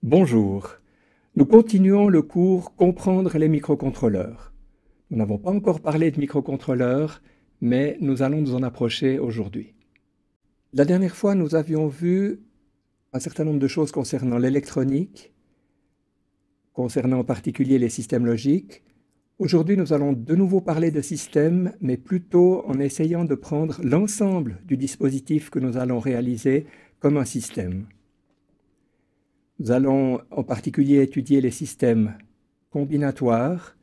Bonjour, nous continuons le cours Comprendre les microcontrôleurs. Nous n'avons pas encore parlé de microcontrôleurs, mais nous allons nous en approcher aujourd'hui. La dernière fois, nous avions vu un certain nombre de choses concernant l'électronique, concernant en particulier les systèmes logiques. Aujourd'hui, nous allons de nouveau parler de systèmes, mais plutôt en essayant de prendre l'ensemble du dispositif que nous allons réaliser comme un système. Nous allons en particulier étudier les systèmes combinatoires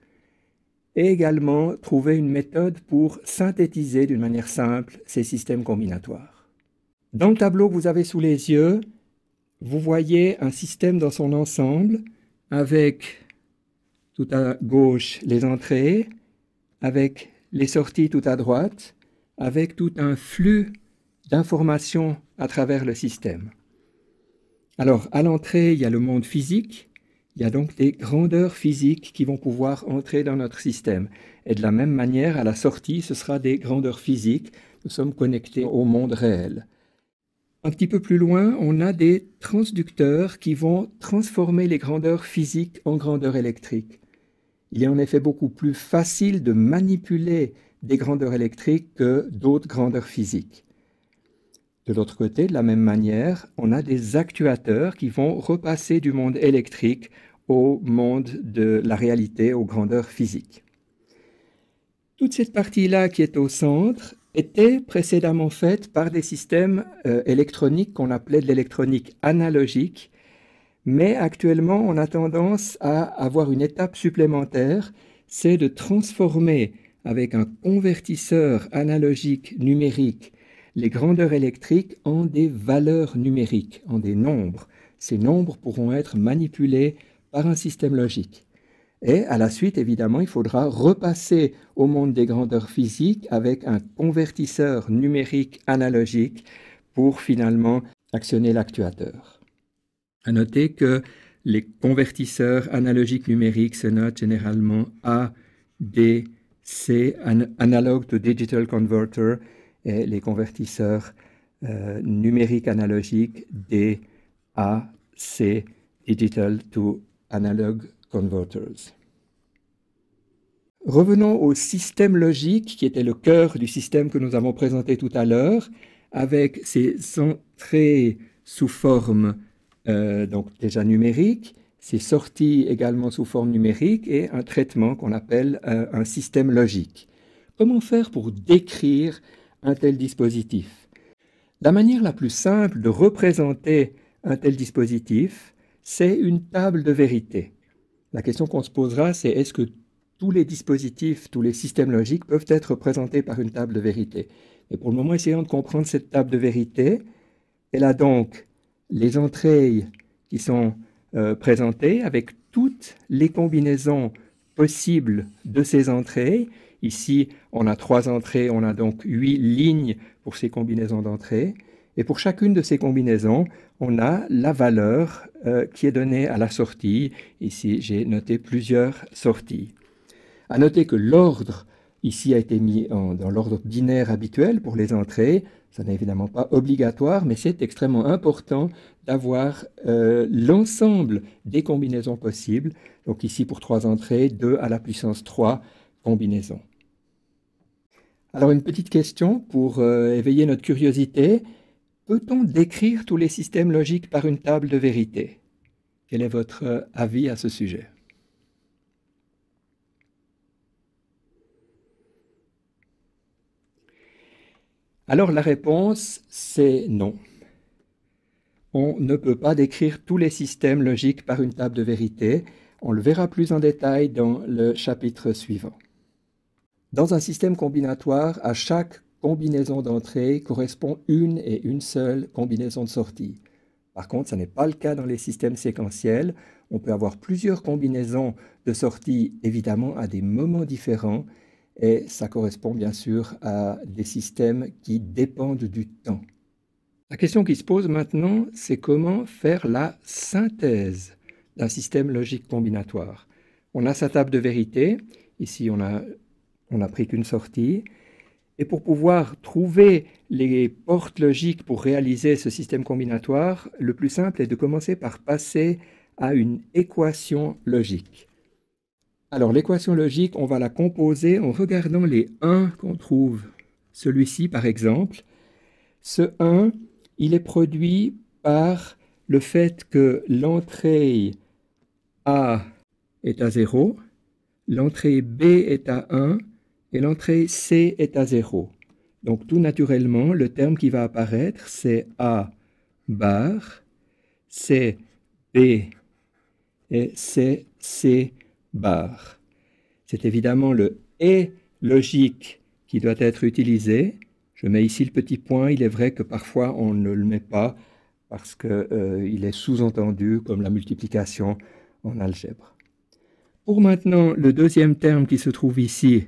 et également trouver une méthode pour synthétiser d'une manière simple ces systèmes combinatoires. Dans le tableau que vous avez sous les yeux, vous voyez un système dans son ensemble avec tout à gauche les entrées, avec les sorties tout à droite, avec tout un flux d'informations à travers le système. Alors, à l'entrée, il y a le monde physique, il y a donc des grandeurs physiques qui vont pouvoir entrer dans notre système. Et de la même manière, à la sortie, ce sera des grandeurs physiques. Nous sommes connectés au monde réel. Un petit peu plus loin, on a des transducteurs qui vont transformer les grandeurs physiques en grandeurs électriques. Il est en effet beaucoup plus facile de manipuler des grandeurs électriques que d'autres grandeurs physiques. De l'autre côté, de la même manière, on a des actuateurs qui vont repasser du monde électrique au monde de la réalité, aux grandeurs physiques. Toute cette partie-là qui est au centre était précédemment faite par des systèmes électroniques qu'on appelait de l'électronique analogique, mais actuellement on a tendance à avoir une étape supplémentaire, c'est de transformer avec un convertisseur analogique numérique les grandeurs électriques en des valeurs numériques, en des nombres. Ces nombres pourront être manipulés par un système logique. Et à la suite, évidemment, il faudra repasser au monde des grandeurs physiques avec un convertisseur numérique analogique pour finalement actionner l'actuateur. À noter que les convertisseurs analogiques numériques se notent généralement ADC, Analog to Digital Converter, et les convertisseurs numériques analogiques DAC, Digital to Analog Converters. Revenons au système logique qui était le cœur du système que nous avons présenté tout à l'heure, avec ses entrées sous forme donc déjà numérique, ses sorties également sous forme numérique et un traitement qu'on appelle un système logique. Comment faire pour décrire un tel dispositif? La manière la plus simple de représenter un tel dispositif, c'est une table de vérité. La question qu'on se posera, c'est est-ce que tous les dispositifs, tous les systèmes logiques peuvent être représentés par une table de vérité? Et pour le moment, essayons de comprendre cette table de vérité. Elle a donc les entrées qui sont présentées avec toutes les combinaisons possibles de ces entrées. Ici, on a 3 entrées, on a donc 8 lignes pour ces combinaisons d'entrées. Et pour chacune de ces combinaisons, on a la valeur qui est donnée à la sortie. Ici, j'ai noté plusieurs sorties. À noter que l'ordre ici a été mis dans l'ordre binaire habituel pour les entrées. Ça n'est évidemment pas obligatoire, mais c'est extrêmement important d'avoir l'ensemble des combinaisons possibles. Donc ici, pour 3 entrées, 2 à la puissance 3 combinaisons. Alors une petite question pour éveiller notre curiosité. Peut-on décrire tous les systèmes logiques par une table de vérité? Quel est votre avis à ce sujet? Alors la réponse, c'est non. On ne peut pas décrire tous les systèmes logiques par une table de vérité. On le verra plus en détail dans le chapitre suivant. Dans un système combinatoire, à chaque combinaison d'entrée correspond une et une seule combinaison de sortie. Par contre, ce n'est pas le cas dans les systèmes séquentiels. On peut avoir plusieurs combinaisons de sortie, évidemment, à des moments différents, et ça correspond bien sûr à des systèmes qui dépendent du temps. La question qui se pose maintenant, c'est comment faire la synthèse d'un système logique combinatoire. On a sa table de vérité. Ici, on n'a pris qu'une sortie. Et pour pouvoir trouver les portes logiques pour réaliser ce système combinatoire, le plus simple est de commencer par passer à une équation logique. Alors l'équation logique, on va la composer en regardant les 1 qu'on trouve. Celui-ci par exemple. Ce 1, il est produit par le fait que l'entrée A est à 0, l'entrée B est à 1 et l'entrée C est à 0. Donc tout naturellement, le terme qui va apparaître, c'est A bar, c'est B et c'est C bar. C'est évidemment le et logique qui doit être utilisé. Je mets ici le petit point. Il est vrai que parfois on ne le met pas parce qu'il est sous-entendu comme la multiplication en algèbre. Pour maintenant le deuxième terme qui se trouve ici,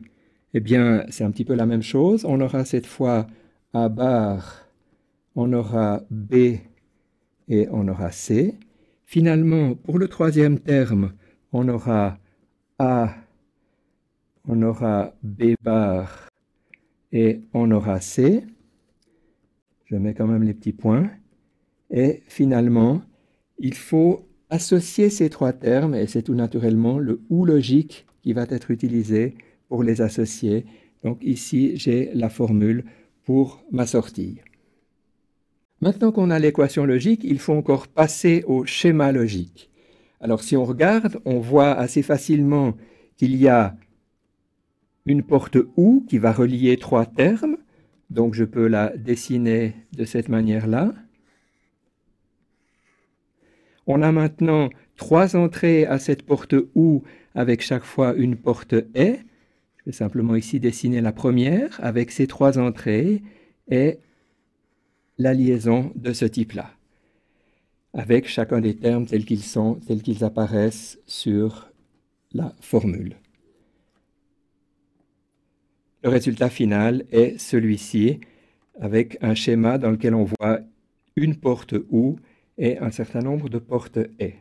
eh bien c'est un petit peu la même chose. On aura cette fois A bar, on aura B et on aura C. Finalement, pour le troisième terme, on aura A, on aura B bar et on aura C. Je mets quand même les petits points. Et finalement, il faut associer ces trois termes, et c'est tout naturellement le ou logique qui va être utilisé pour les associer. Donc ici, j'ai la formule pour ma sortie. Maintenant qu'on a l'équation logique, il faut encore passer au schéma logique. Alors si on regarde, on voit assez facilement qu'il y a une porte OU qui va relier trois termes. Donc je peux la dessiner de cette manière-là. On a maintenant trois entrées à cette porte OU avec chaque fois une porte ET. Je vais simplement ici dessiner la première avec ces trois entrées et la liaison de ce type-là, avec chacun des termes tels qu'ils sont, tels qu'ils apparaissent sur la formule. Le résultat final est celui-ci, avec un schéma dans lequel on voit une porte OU et un certain nombre de portes ET.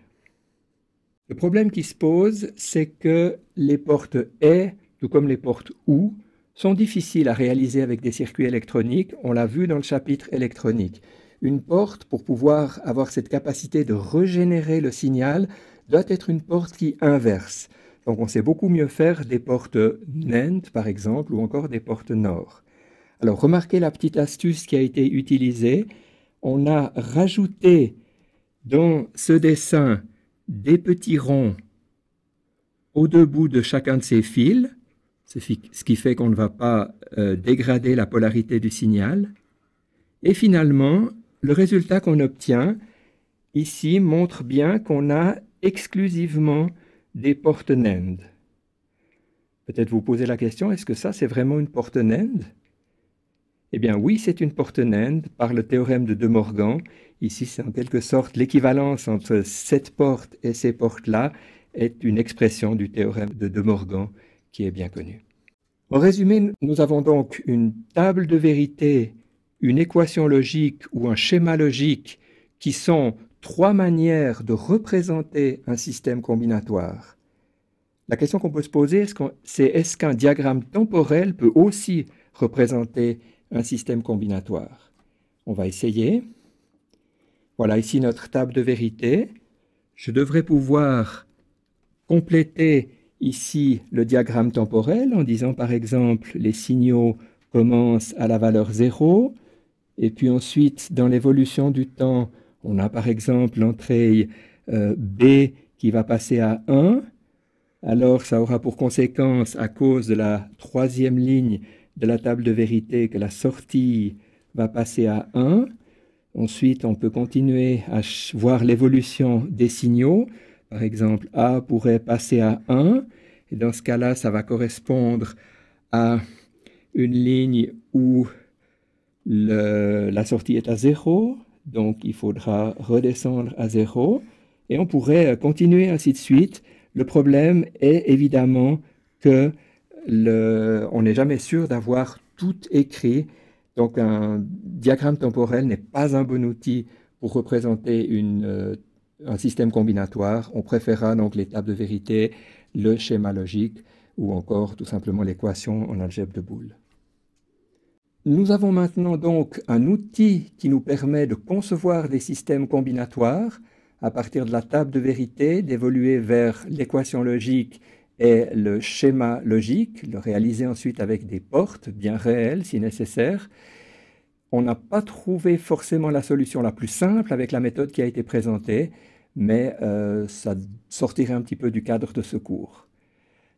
Le problème qui se pose, c'est que les portes ET, tout comme les portes OU, sont difficiles à réaliser avec des circuits électroniques. On l'a vu dans le chapitre électronique. Une porte, pour pouvoir avoir cette capacité de régénérer le signal, doit être une porte qui inverse. Donc on sait beaucoup mieux faire des portes NAND, par exemple, ou encore des portes NOR. Alors remarquez la petite astuce qui a été utilisée. On a rajouté dans ce dessin des petits ronds aux deux bouts de chacun de ces fils, ce qui fait qu'on ne va pas dégrader la polarité du signal. Et finalement, le résultat qu'on obtient ici montre bien qu'on a exclusivement des portes NAND. Peut-être vous posez la question, est-ce que ça c'est vraiment une porte NAND? Eh bien oui, c'est une porte NAND par le théorème de De Morgan. Ici, c'est en quelque sorte l'équivalence entre cette porte et ces portes-là est une expression du théorème de De Morgan qui est bien connu. En résumé, nous avons donc une table de vérité, une équation logique ou un schéma logique qui sont trois manières de représenter un système combinatoire. La question qu'on peut se poser, c'est est-ce qu'un diagramme temporel peut aussi représenter un système combinatoire? On va essayer. Voilà ici notre table de vérité. Je devrais pouvoir compléter ici le diagramme temporel en disant par exemple les signaux commencent à la valeur 0 et puis ensuite dans l'évolution du temps on a par exemple l'entrée B qui va passer à 1. Alors ça aura pour conséquence à cause de la troisième ligne de la table de vérité que la sortie va passer à 1. Ensuite on peut continuer à voir l'évolution des signaux. Par exemple, A pourrait passer à 1, et dans ce cas-là, ça va correspondre à une ligne où la sortie est à 0, donc il faudra redescendre à 0, et on pourrait continuer ainsi de suite. Le problème est évidemment que on n'est jamais sûr d'avoir tout écrit, donc un diagramme temporel n'est pas un bon outil pour représenter un système combinatoire. On préférera donc les tables de vérité, le schéma logique ou encore tout simplement l'équation en algèbre de Boole. Nous avons maintenant donc un outil qui nous permet de concevoir des systèmes combinatoires. à partir de la table de vérité, d'évoluer vers l'équation logique et le schéma logique, le réaliser ensuite avec des portes bien réelles si nécessaire. On n'a pas trouvé forcément la solution la plus simple avec la méthode qui a été présentée, mais ça sortirait un petit peu du cadre de ce cours.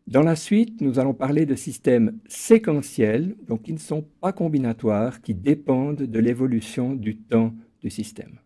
Dans la suite, nous allons parler de systèmes séquentiels, donc qui ne sont pas combinatoires, qui dépendent de l'évolution du temps du système.